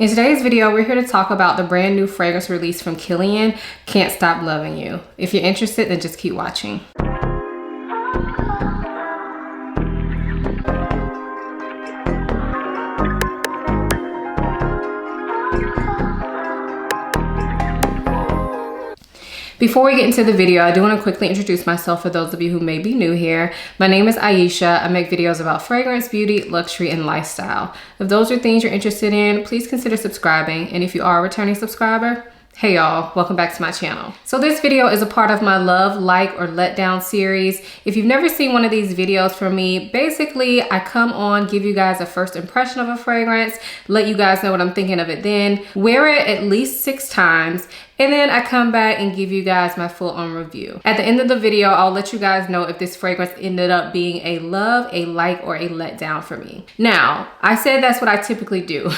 In today's video, we're here to talk about the brand new fragrance release from Kilian, Can't Stop Loving You. If you're interested, then just keep watching. Before we get into the video, I do want to quickly introduce myself for those of you who may be new here. My name is Aisha. I make videos about fragrance, beauty, luxury, and lifestyle. If those are things you're interested in, please consider subscribing. And if you are a returning subscriber, hey y'all, welcome back to my channel. So this video is a part of my Love, Like, or Let Down series. If you've never seen one of these videos from me, basically I come on, give you guys a first impression of a fragrance, let you guys know what I'm thinking of it then, wear it at least 6 times, and then I come back and give you guys my full-on review. At the end of the video, I'll let you guys know if this fragrance ended up being a love, a like, or a letdown for me. Now, I said that's what I typically do,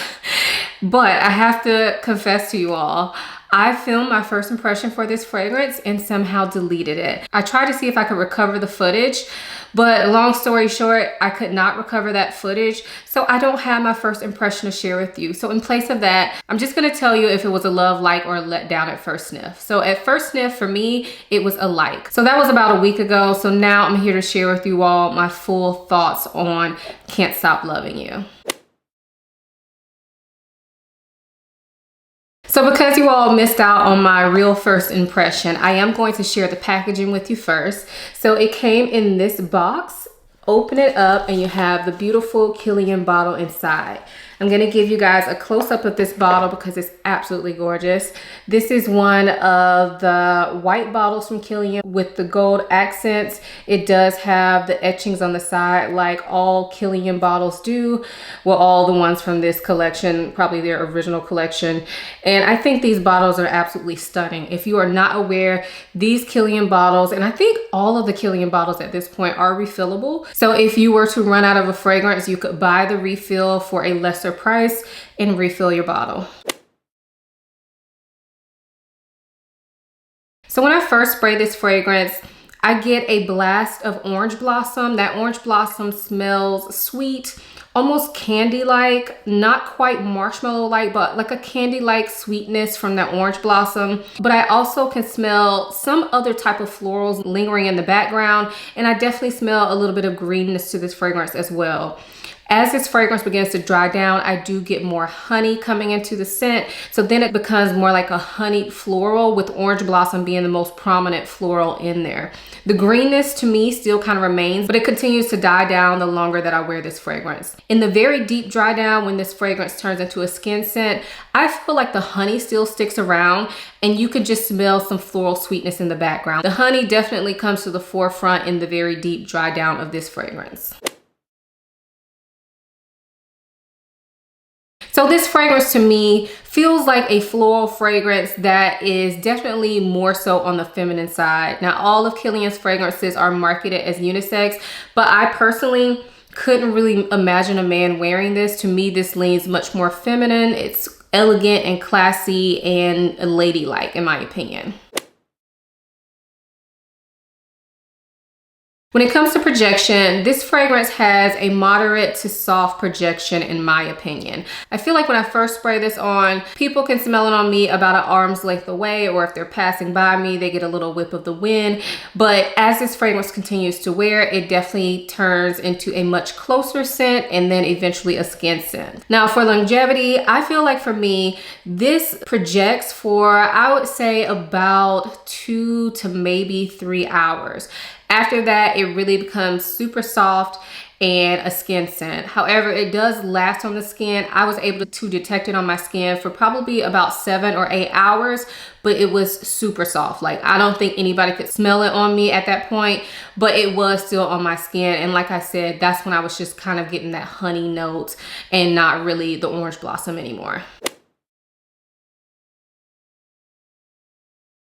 but I have to confess to you all, I filmed my first impression for this fragrance and somehow deleted it. I tried to see if I could recover the footage, but long story short, I could not recover that footage. So I don't have my first impression to share with you. So in place of that, I'm just gonna tell you if it was a love, like, or a letdown at first sniff. So at first sniff, for me, it was a like. So that was about a week ago. So now I'm here to share with you all my full thoughts on Can't Stop Loving You. So because you all missed out on my real first impression, I am going to share the packaging with you first. So it came in this box. Open it up and you have the beautiful Kilian bottle inside. I'm gonna give you guys a close-up of this bottle because it's absolutely gorgeous. This is one of the white bottles from Kilian with the gold accents. It does have the etchings on the side like all Kilian bottles do. Well, all the ones from this collection, probably their original collection. And I think these bottles are absolutely stunning. If you are not aware, these Kilian bottles, and I think all of the Kilian bottles at this point are refillable. So if you were to run out of a fragrance, you could buy the refill for a lesser price and refill your bottle. So when I first spray this fragrance, I get a blast of orange blossom. That orange blossom smells sweet, almost candy-like, not quite marshmallow-like, but like a candy-like sweetness from that orange blossom. But I also can smell some other type of florals lingering in the background, and I definitely smell a little bit of greenness to this fragrance as well. As this fragrance begins to dry down, I do get more honey coming into the scent. So then it becomes more like a honeyed floral, with orange blossom being the most prominent floral in there. The greenness to me still kind of remains, but it continues to die down the longer that I wear this fragrance. In the very deep dry down, when this fragrance turns into a skin scent, I feel like the honey still sticks around and you can just smell some floral sweetness in the background. The honey definitely comes to the forefront in the very deep dry down of this fragrance. So this fragrance to me feels like a floral fragrance that is definitely more so on the feminine side. Now, all of Kilian's fragrances are marketed as unisex, but I personally couldn't really imagine a man wearing this. To me, this leans much more feminine. It's elegant and classy and ladylike, in my opinion. When it comes to projection, this fragrance has a moderate to soft projection in my opinion. I feel like when I first spray this on, people can smell it on me about an arm's length away, or if they're passing by me, they get a little whiff of the wind. But as this fragrance continues to wear, it definitely turns into a much closer scent and then eventually a skin scent. Now for longevity, I feel like for me, this projects for, I would say, about 2 to maybe 3 hours. After that, it really becomes super soft and a skin scent. However, it does last on the skin. I was able to detect it on my skin for probably about 7 or 8 hours, but it was super soft. Like, I don't think anybody could smell it on me at that point, but it was still on my skin. And like I said, that's when I was just kind of getting that honey note and not really the orange blossom anymore.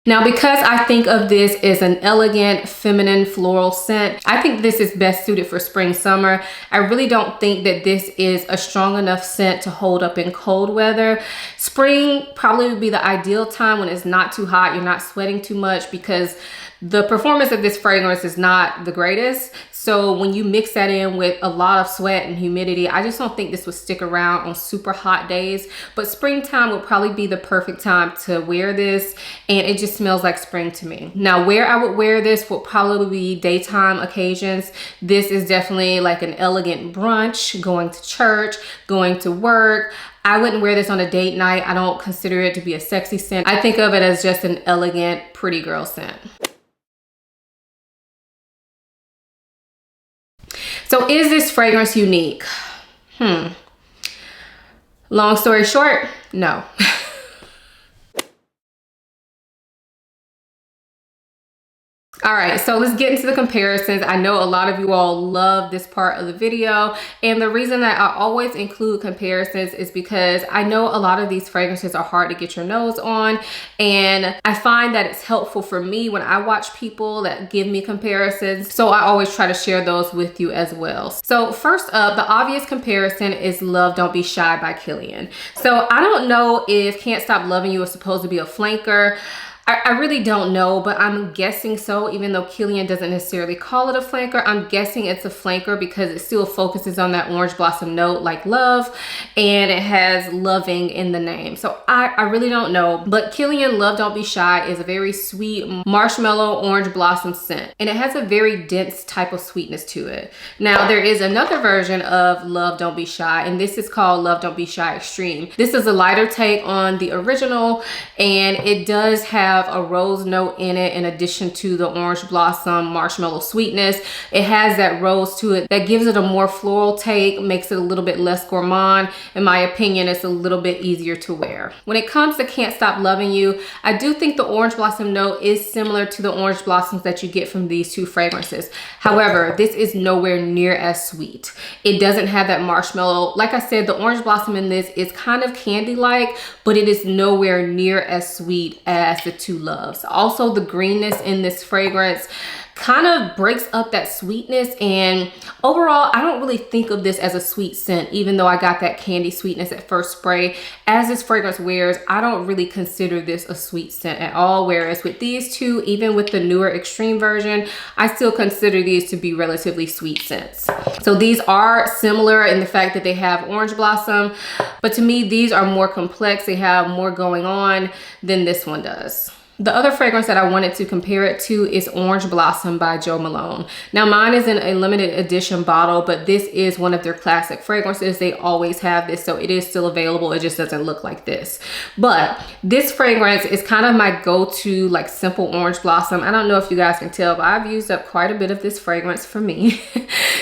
Now, because I think of this as an elegant, feminine floral scent, I think this is best suited for spring, summer. I really don't think that this is a strong enough scent to hold up in cold weather. Spring probably would be the ideal time when it's not too hot, you're not sweating too much, because The performance of this fragrance is not the greatest. So when you mix that in with a lot of sweat and humidity, I just don't think this would stick around on super hot days. But springtime would probably be the perfect time to wear this, and it just smells like spring to me. Now, where I would wear this would probably be daytime occasions. This is definitely like an elegant brunch, going to church, going to work. I wouldn't wear this on a date night. I don't consider it to be a sexy scent. I think of it as just an elegant, pretty girl scent. So is this fragrance unique? Long story short, no. All right, so let's get into the comparisons. I know a lot of you all love this part of the video, and the reason that I always include comparisons is because I know a lot of these fragrances are hard to get your nose on, and I find that it's helpful for me when I watch people that give me comparisons, so I always try to share those with you as well. So first up, the obvious comparison is Love Don't Be Shy by Kilian. So I don't know if Can't Stop Loving You is supposed to be a flanker. I really don't know, but I'm guessing so. Even though Kilian doesn't necessarily call it a flanker, I'm guessing it's a flanker because it still focuses on that orange blossom note like love, and it has loving in the name. So I really don't know, but Kilian Love Don't Be Shy is a very sweet marshmallow orange blossom scent, and it has a very dense type of sweetness to it. Now, there is another version of Love Don't Be Shy, and this is called Love Don't Be Shy Extreme. This is a lighter take on the original, and it does have a rose note in it in addition to the orange blossom marshmallow sweetness. It has that rose to it that gives it a more floral take, makes it a little bit less gourmand. In my opinion, it's a little bit easier to wear. When it comes to Can't Stop Loving You, I do think the orange blossom note is similar to the orange blossoms that you get from these two fragrances. However, this is nowhere near as sweet. It doesn't have that marshmallow. Like I said, the orange blossom in this is kind of candy-like, but it is nowhere near as sweet as the two loves. Also, the greenness in this fragrance kind of breaks up that sweetness, and overall I don't really think of this as a sweet scent, even though I got that candy sweetness at first spray. As this fragrance wears, I don't really consider this a sweet scent at all, whereas with these two, even with the newer extreme version, I still consider these to be relatively sweet scents. So these are similar in the fact that they have orange blossom, but to me these are more complex. They have more going on than this one does. The other fragrance that I wanted to compare it to is Orange Blossom by Jo Malone. Now, mine is in a limited edition bottle, but this is one of their classic fragrances. They always have this, so it is still available. It just doesn't look like this. But this fragrance is kind of my go-to, like, simple orange blossom. I don't know if you guys can tell, but I've used up quite a bit of this fragrance for me.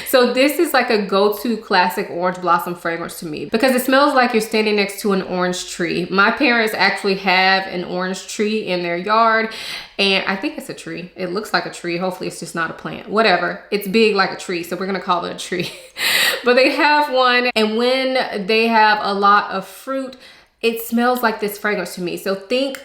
So this is like a go-to classic orange blossom fragrance to me because it smells like you're standing next to an orange tree. My parents actually have an orange tree in their yard, and I think it's a tree. It looks like a tree. Hopefully it's just not a plant. Whatever. It's big like a tree, so we're gonna call it a tree. But they have one, and when they have a lot of fruit, it smells like this fragrance to me. So think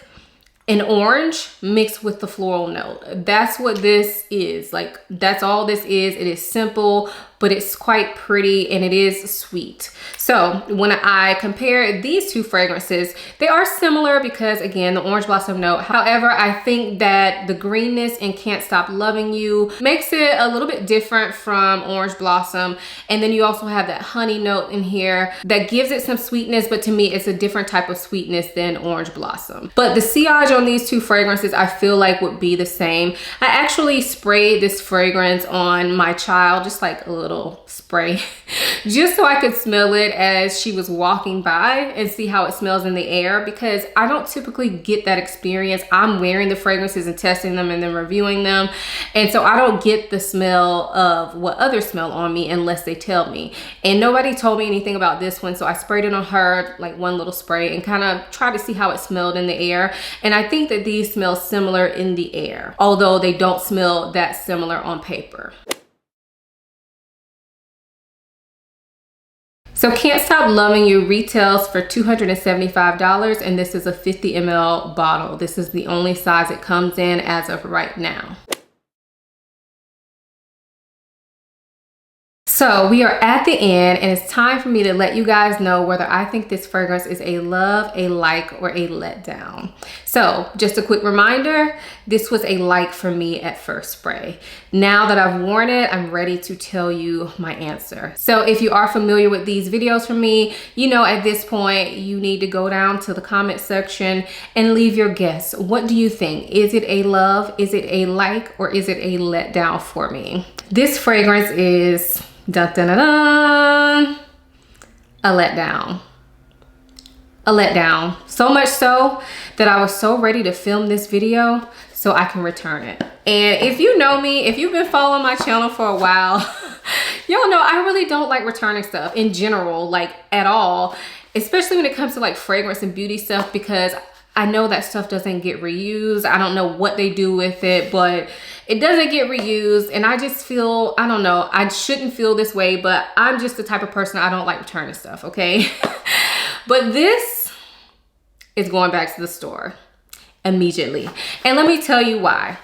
an orange mixed with the floral note. That's what this is. Like, that's all this is. It is simple, but it's quite pretty, and it is sweet. So when I compare these two fragrances, they are similar because, again, the orange blossom note. However, I think that the greenness in Can't Stop Loving You makes it a little bit different from orange blossom. And then you also have that honey note in here that gives it some sweetness, but to me, it's a different type of sweetness than orange blossom. But the sillage on these two fragrances, I feel like would be the same. I actually sprayed this fragrance on my child, just like a little spray, just so I could smell it as she was walking by and see how it smells in the air, because I don't typically get that experience. I'm wearing the fragrances and testing them and then reviewing them, and so I don't get the smell of what others smell on me unless they tell me. And nobody told me anything about this one, so I sprayed it on her, like one little spray, and kind of tried to see how it smelled in the air. And I think that these smell similar in the air, although they don't smell that similar on paper. So Can't Stop Loving You retails for $275, and this is a 50 ml bottle. This is the only size it comes in as of right now. So we are at the end, and it's time for me to let you guys know whether I think this fragrance is a love, a like, or a letdown. So just a quick reminder, this was a like for me at first spray. Now that I've worn it, I'm ready to tell you my answer. So if you are familiar with these videos from me, you know at this point, you need to go down to the comment section and leave your guess. What do you think? Is it a love? Is it a like? Or is it a letdown for me? This fragrance is dun, dun, dun, dun, a letdown. A letdown. So much so that I was so ready to film this video so I can return it. And if you know me, if you've been following my channel for a while, y'all know I really don't like returning stuff in general, like at all, especially when it comes to like fragrance and beauty stuff, because I know that stuff doesn't get reused. I don't know what they do with it, but it doesn't get reused. And I just feel, I don't know, I shouldn't feel this way, but I'm just the type of person, I don't like returning stuff, okay? But this is going back to the store immediately. And let me tell you why.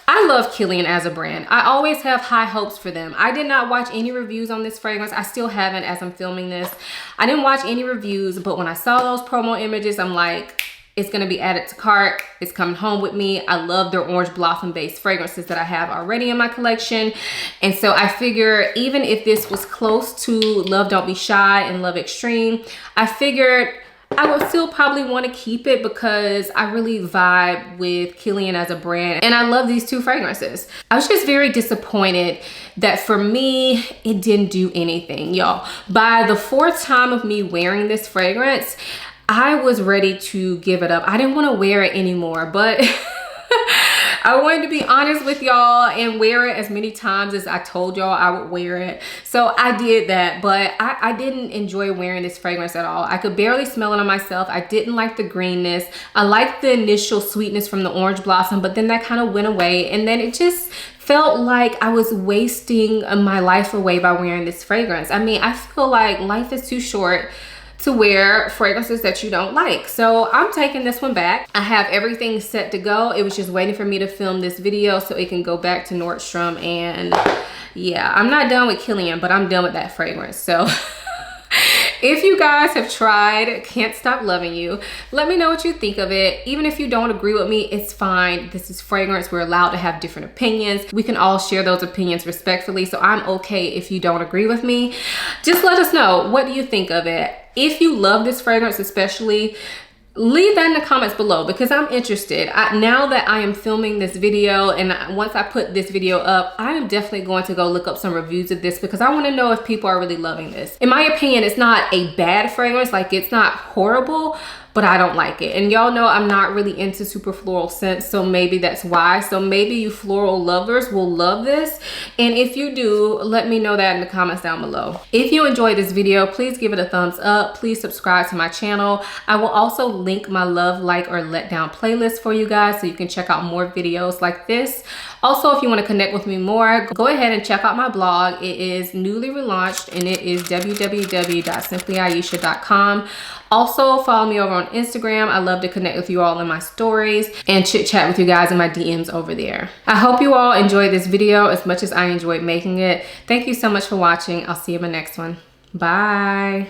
I love Kilian as a brand. I always have high hopes for them. I did not watch any reviews on this fragrance. I still haven't as I'm filming this. I didn't watch any reviews, but when I saw those promo images, I'm like, it's gonna be added to cart. It's coming home with me. I love their orange blossom based fragrances that I have already in my collection. And so I figure even if this was close to Love Don't Be Shy and Love Extreme, I figured I would still probably want to keep it because I really vibe with Kilian as a brand and I love these two fragrances. I was just very disappointed that for me, it didn't do anything, y'all. By the fourth time of me wearing this fragrance, I was ready to give it up. I didn't want to wear it anymore, but I wanted to be honest with y'all and wear it as many times as I told y'all I would wear it. So I did that, but I didn't enjoy wearing this fragrance at all. I could barely smell it on myself. I didn't like the greenness. I liked the initial sweetness from the orange blossom, but then that kind of went away. And then it just felt like I was wasting my life away by wearing this fragrance. I mean, I feel like life is too short to wear fragrances that you don't like. So I'm taking this one back. I have everything set to go. It was just waiting for me to film this video so it can go back to Nordstrom. And yeah, I'm not done with Kilian, but I'm done with that fragrance. So if you guys have tried Can't Stop Loving You, let me know what you think of it. Even if you don't agree with me, it's fine. This is fragrance. We're allowed to have different opinions. We can all share those opinions respectfully. So I'm okay if you don't agree with me. Just let us know. What do you think of it? If you love this fragrance especially, leave that in the comments below because I'm interested. Now that I am filming this video and once I put this video up, I am definitely going to go look up some reviews of this because I want to know if people are really loving this. In my opinion, it's not a bad fragrance, like it's not horrible, but I don't like it. And y'all know I'm not really into super floral scents, so maybe that's why. So maybe you floral lovers will love this. And if you do, let me know that in the comments down below. If you enjoyed this video, please give it a thumbs up. Please subscribe to my channel. I will also link my love, like, or letdown playlist for you guys so you can check out more videos like this. Also, if you want to connect with me more, go ahead and check out my blog. It is newly relaunched and it is www.simplyayesha.com. Also, follow me over on Instagram. I love to connect with you all in my stories and chit chat with you guys in my DMs over there. I hope you all enjoyed this video as much as I enjoyed making it. Thank you so much for watching. I'll see you in my next one. Bye.